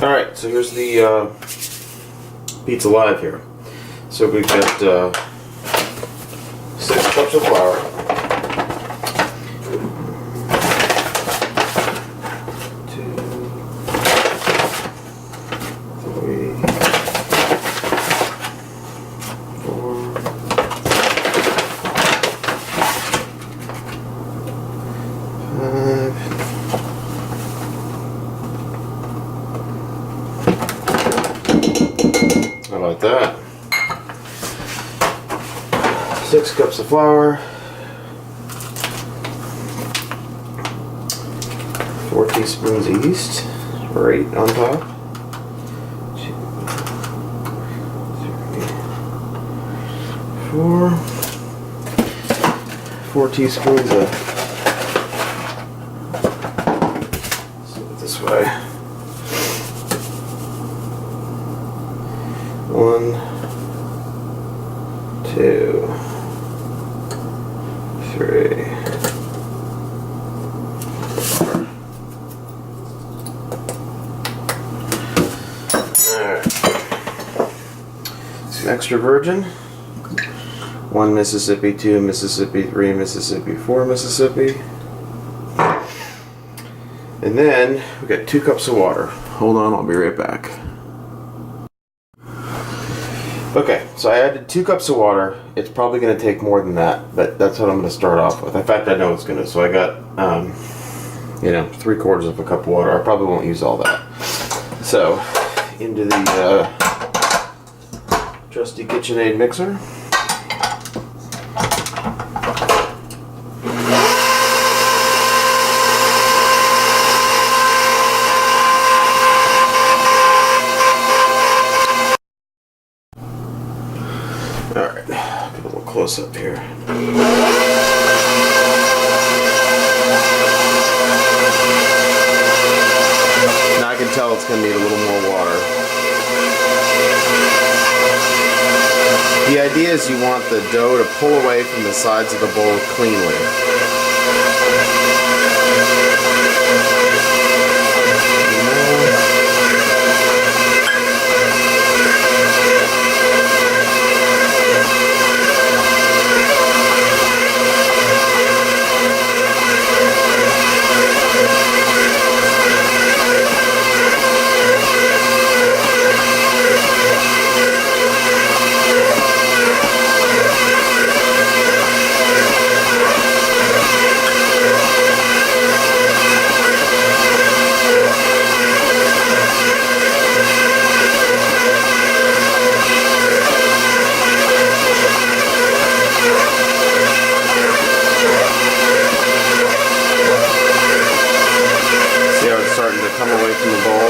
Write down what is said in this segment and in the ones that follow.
Alright, so here's the Pizza Live here. So we've got 6 cups of flour, 2, 3, 4, 5. I like that. 6 cups of flour, 4 teaspoons of yeast, right on top. 2, 3, 4. 4 teaspoons of. Let's do it this way. 1, 2, 3, 4. Alright. Some extra virgin. 1 Mississippi, 2 Mississippi, 3 Mississippi, 4 Mississippi. And then we got 2 cups of water. Hold on, I'll be right back. Okay, so I added 2 cups of water. It's probably going to take more than that, but that's what I'm going to start off with. In fact, I know it's going to. So I got, 3/4 of a cup of water. I probably won't use all that. So, into the trusty KitchenAid mixer. Alright, get a little close up here. Now I can tell it's going to need a little more water. The idea is you want the dough to pull away from the sides of the bowl cleanly. Starting to come away from the bowl.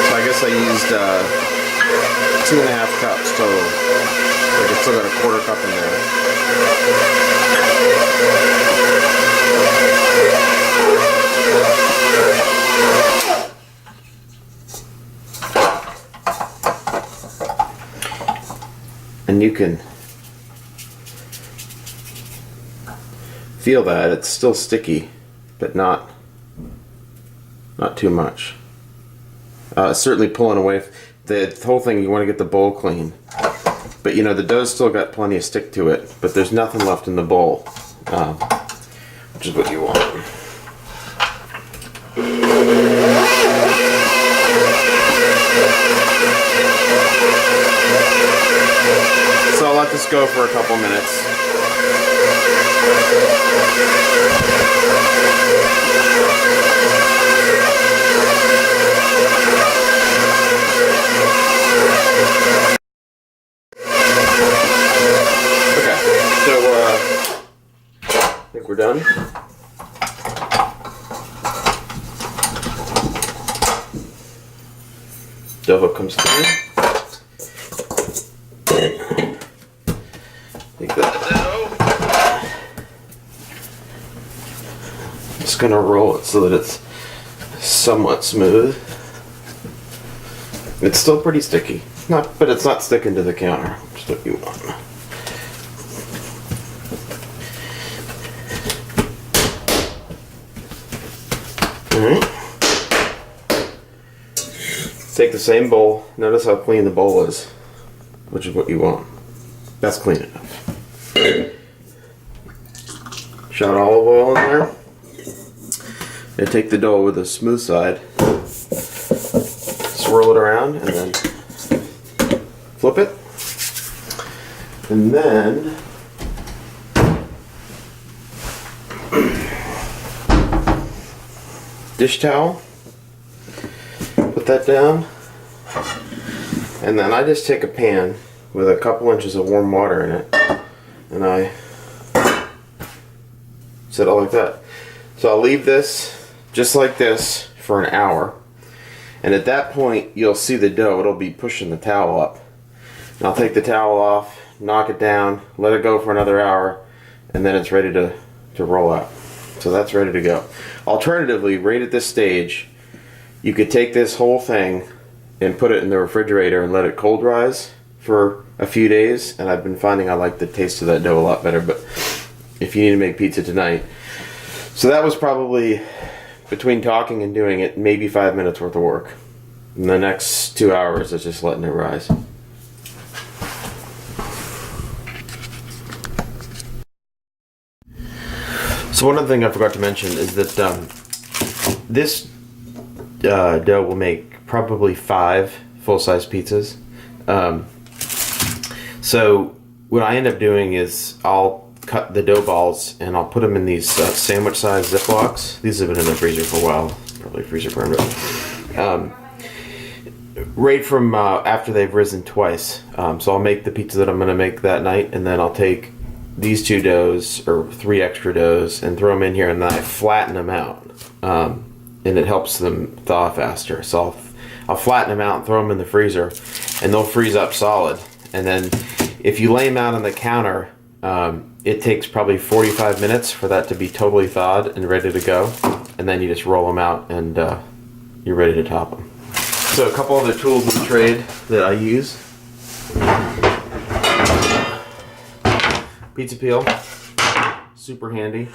So I guess I used 2.5 cups total. I still got a 1/4 cup in there. And you can feel that it's still sticky, but not too much. Certainly pulling away. The whole thing, you want to get the bowl clean. But you know, the dough's still got plenty of stick to it, but there's nothing left in the bowl, which is what you want. So I'll let this go for a couple minutes. we're done. Dough hook comes through. Take that dough. Just gonna roll it so that it's somewhat smooth. It's still pretty sticky, but it's not sticking to the counter. Just what you want. Alright. Take the same bowl. Notice how clean the bowl is, which is what you want. That's clean enough. Shot olive oil in there. And take the dough with the smooth side, swirl it around, and then flip it. And then dish towel. Put that down, and then I just take a pan with a couple inches of warm water in it, and I set it like that. So I'll leave this just like this for an hour, and at that point you'll see the dough, it'll be pushing the towel up. And I'll take the towel off, knock it down, let it go for another hour, and then it's ready to roll out. So that's ready to go. Alternatively, right at this stage, you could take this whole thing and put it in the refrigerator and let it cold rise for a few days, and I've been finding I like the taste of that dough a lot better. But if you need to make pizza tonight, so that was probably, between talking and doing it, maybe 5 minutes worth of work. In the next 2 hours, it's just letting it rise. So one other thing I forgot to mention is that this dough will make probably 5 full-size pizzas. So what I end up doing is I'll cut the dough balls and I'll put them in these sandwich-sized Ziplocs. These have been in the freezer for a while, probably freezer burned. Right from after they've risen twice. So I'll make the pizza that I'm going to make that night, and then I'll take these 2 doughs or 3 extra doughs and throw them in here, and then I flatten them out. And it helps them thaw faster. So I'll flatten them out and throw them in the freezer, and they'll freeze up solid. And then if you lay them out on the counter, it takes probably 45 minutes for that to be totally thawed and ready to go. And then you just roll them out, and you're ready to top them. So a couple other tools of the trade that I use. Pizza peel, super handy.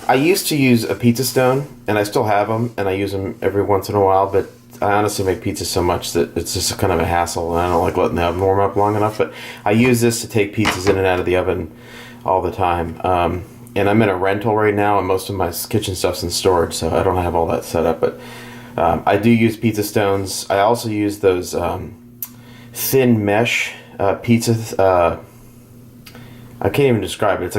I used to use a pizza stone, and I still have them, and I use them every once in a while, but I honestly make pizza so much that it's just kind of a hassle, and I don't like letting the oven warm up long enough. But I use this to take pizzas in and out of the oven all the time. And I'm in a rental right now, and most of my kitchen stuff's in storage, so I don't have all that set up. But I do use pizza stones. I also use those thin mesh pizza. I can't even describe it.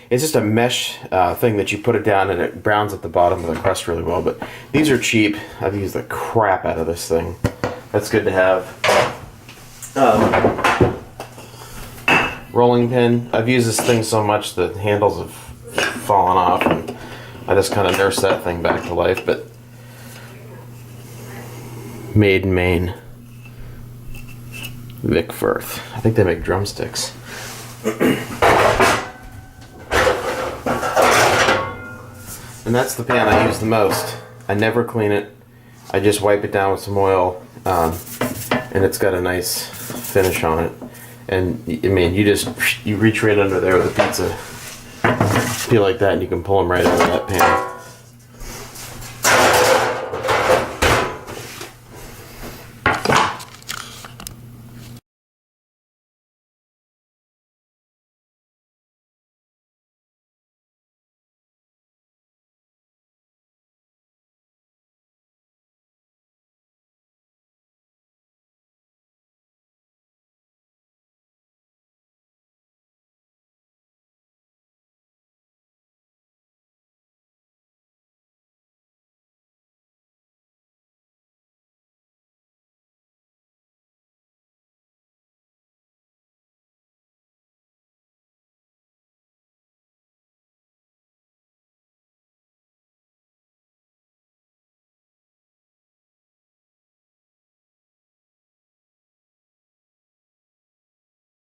It's just a mesh thing that you put it down, and it browns at the bottom of the crust really well. But these are cheap. I've used the crap out of this thing. That's good to have. Rolling pin. I've used this thing so much the handles have fallen off, and I just kind of nurse that thing back to life. But made in Maine. Vic Firth. I think they make drumsticks. And that's the pan I use the most. I never clean it. I just wipe it down with some oil, and it's got a nice finish on it. And I mean, you reach right under there with a pizza peel like that, and you can pull them right out of that pan.